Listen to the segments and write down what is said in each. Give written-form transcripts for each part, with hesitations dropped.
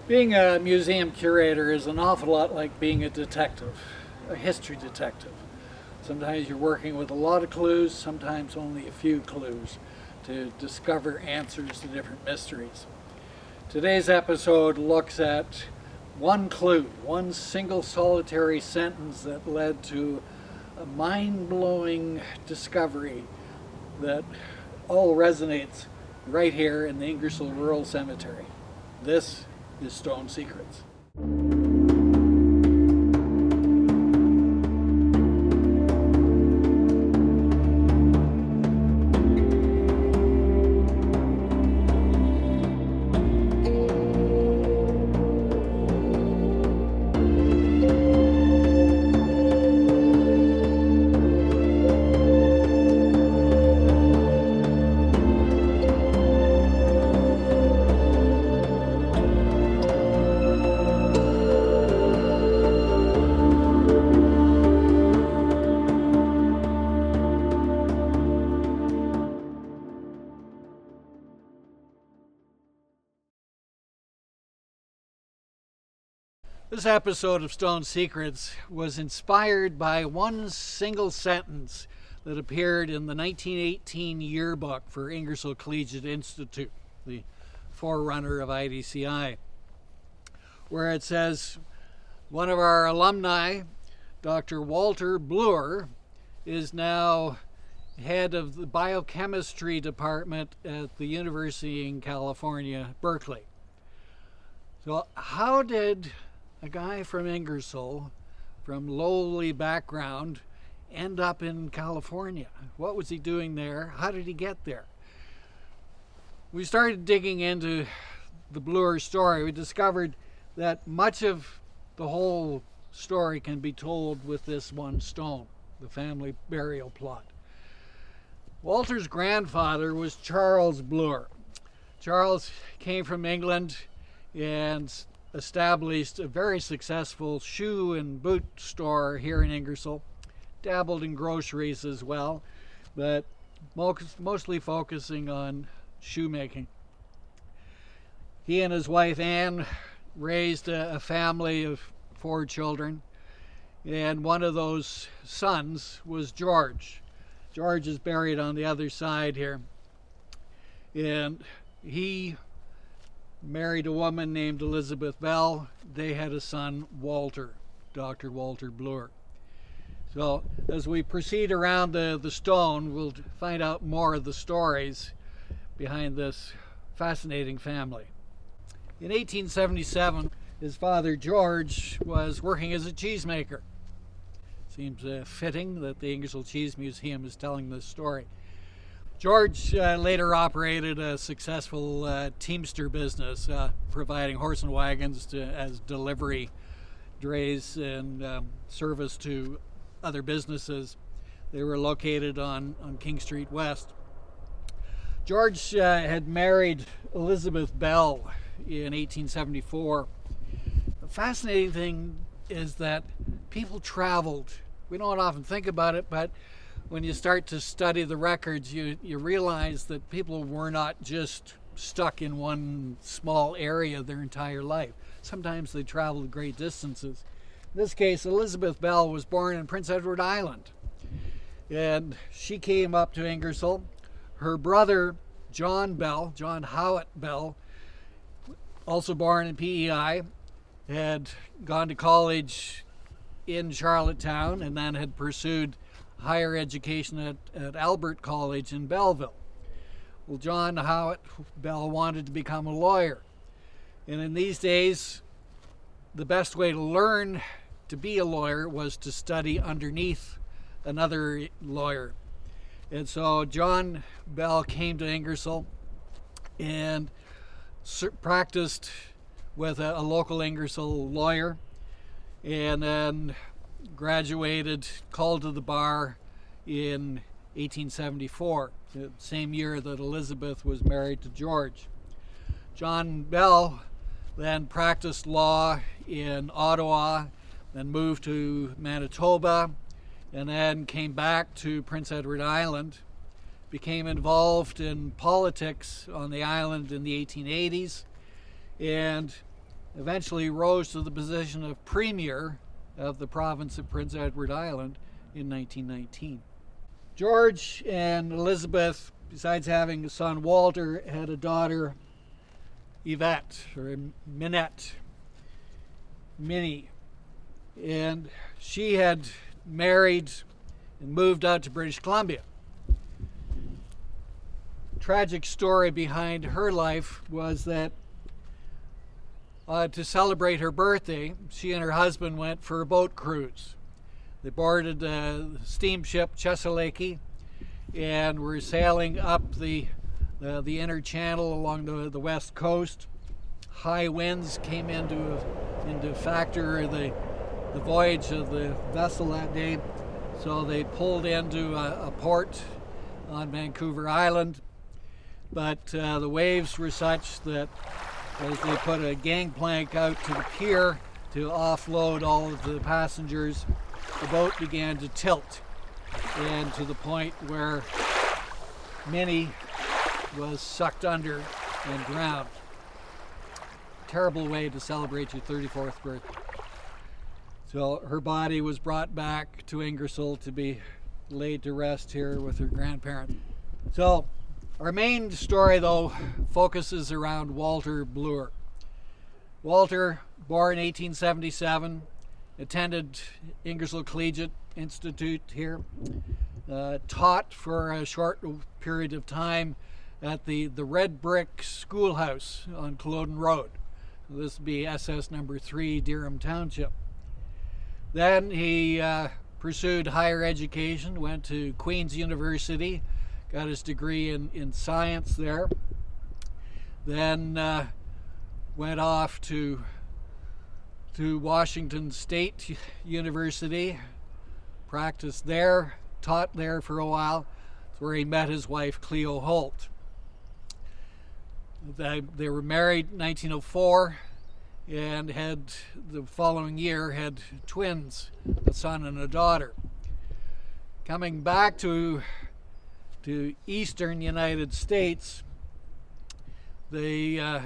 Being a museum curator is an awful lot like being a detective, a history detective. Sometimes you're working with a lot of clues, sometimes only a few clues to discover answers to different mysteries. Today's episode looks at one clue, one single solitary sentence that led to a mind-blowing discovery that all resonates right here in the Ingersoll Rural Cemetery. This is Stone Secrets. This episode of Stone Secrets was inspired by one single sentence that appeared in the 1918 yearbook for Ingersoll Collegiate Institute, the forerunner of IDCI, where it says, one of our alumni, Dr. Walter Bloor, is now head of the biochemistry department at the University in California, Berkeley. So how did a guy from Ingersoll, from lowly background, end up in California? What was he doing there? How did he get there? We started digging into the Bloor story. We discovered that much of the whole story can be told with this one stone, the family burial plot. Walter's grandfather was Charles Bloor. Charles came from England and established a very successful shoe and boot store here in Ingersoll, dabbled in groceries as well, but mostly focusing on shoemaking. He and his wife Anne raised a family of 4 children, and one of those sons was George. George is buried on the other side here, and he married a woman named Elizabeth Bell. They had a son, Walter, Dr. Walter Bloor. So as we proceed around the stone, we'll find out more of the stories behind this fascinating family. In 1877, his father, George, was working as a cheesemaker. Seems fitting that the Ingersoll Cheese Museum is telling this story. George later operated a successful teamster business, providing horse and wagons as delivery drays and service to other businesses. They were located on King Street West. George had married Elizabeth Bell in 1874. The fascinating thing is that people traveled. We don't often think about it, but when you start to study the records, you realize that people were not just stuck in one small area their entire life. Sometimes they traveled great distances. In this case, Elizabeth Bell was born in Prince Edward Island, and she came up to Ingersoll. Her brother, John Howat Bell, also born in PEI, had gone to college in Charlottetown and then had pursued higher education at Albert College in Belleville. Well, John Howat Bell wanted to become a lawyer. And in these days, the best way to learn to be a lawyer was to study underneath another lawyer. And so John Bell came to Ingersoll and practiced with a local Ingersoll lawyer, and then graduated, called to the bar in 1874, the same year that Elizabeth was married to George. John Bell then practiced law in Ottawa, then moved to Manitoba, and then came back to Prince Edward Island, became involved in politics on the island in the 1880s, and eventually rose to the position of Premier of the province of Prince Edward Island in 1919. George and Elizabeth, besides having a son Walter, had a daughter Yvette, or Minette, Minnie. And she had married and moved out to British Columbia. Tragic story behind her life was that to celebrate her birthday, she and her husband went for a boat cruise. They boarded the steamship Chesalake and were sailing up the inner channel along the west coast. High winds came into factor the voyage of the vessel that day, so they pulled into a port on Vancouver Island. But the waves were such that as they put a gangplank out to the pier to offload all of the passengers, the boat began to tilt, and to the point where Minnie was sucked under and drowned. Terrible way to celebrate your 34th birthday. So her body was brought back to Ingersoll to be laid to rest here with her grandparents. So our main story, though, focuses around Walter Bloor. Walter, born 1877, attended Ingersoll Collegiate Institute here, taught for a short period of time at the Red Brick Schoolhouse on Culloden Road. This would be SS number 3, Durham Township. Then he pursued higher education, went to Queen's University, got his degree in science there. Then went off to Washington State University, practiced there, taught there for a while. That's where he met his wife, Cleo Holt. They were married in 1904 and had the following year had twins, a son and a daughter. Coming back to eastern United States, they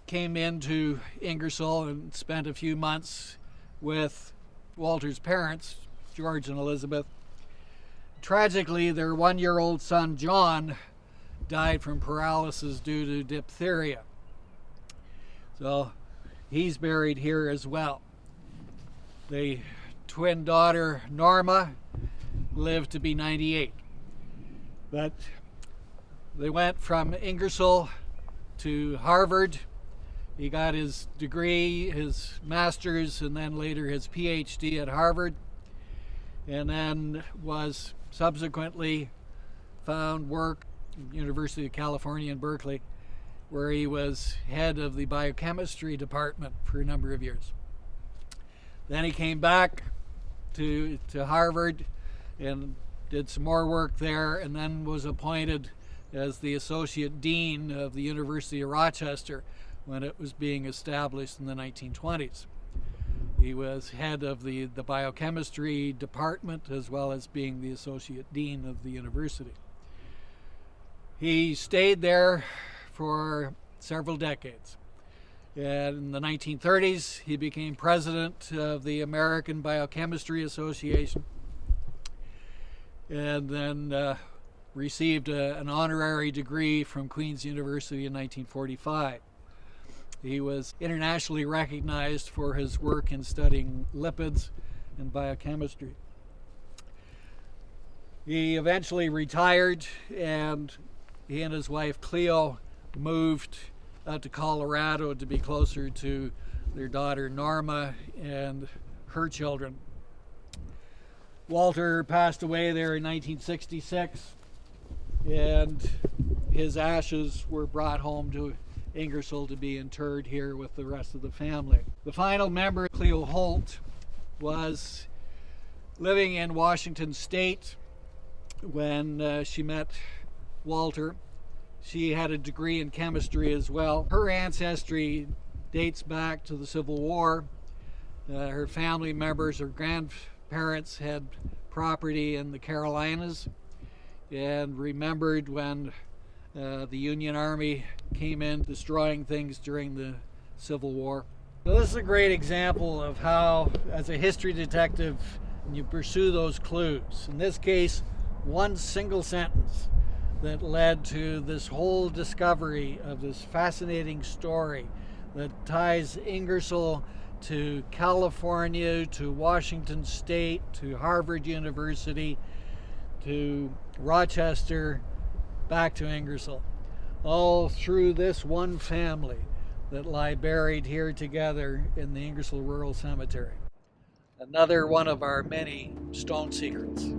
came into Ingersoll and spent a few months with Walter's parents, George and Elizabeth. Tragically, their one-year-old son, John, died from paralysis due to diphtheria. So he's buried here as well. The twin daughter, Norma, lived to be 98. But they went from Ingersoll to Harvard. He got his degree, his master's, and then later his PhD at Harvard, and then was subsequently found work at University of California in Berkeley, where he was head of the biochemistry department for a number of years. Then he came back to Harvard and did some more work there, and then was appointed as the associate dean of the University of Rochester when it was being established in the 1920s. He was head of the biochemistry department as well as being the associate dean of the university. He stayed there for several decades. And in the 1930s, he became president of the American Biochemistry Association, and then received an honorary degree from Queen's University in 1945. He was internationally recognized for his work in studying lipids and biochemistry. He eventually retired, and he and his wife Cleo moved out to Colorado to be closer to their daughter Norma and her children. Walter passed away there in 1966, and his ashes were brought home to Ingersoll to be interred here with the rest of the family. The final member, Cleo Holt, was living in Washington State when she met Walter. She had a degree in chemistry as well. Her ancestry dates back to the Civil War. Her family members, her grandparents, had property in the Carolinas and remembered when the Union Army came in destroying things during the Civil War. So this is a great example of how, as a history detective, you pursue those clues. In this case, one single sentence that led to this whole discovery of this fascinating story that ties Ingersoll to California, to Washington State, to Harvard University, to Rochester, back to Ingersoll, all through this one family that lie buried here together in the Ingersoll Rural Cemetery. Another one of our many stone secrets.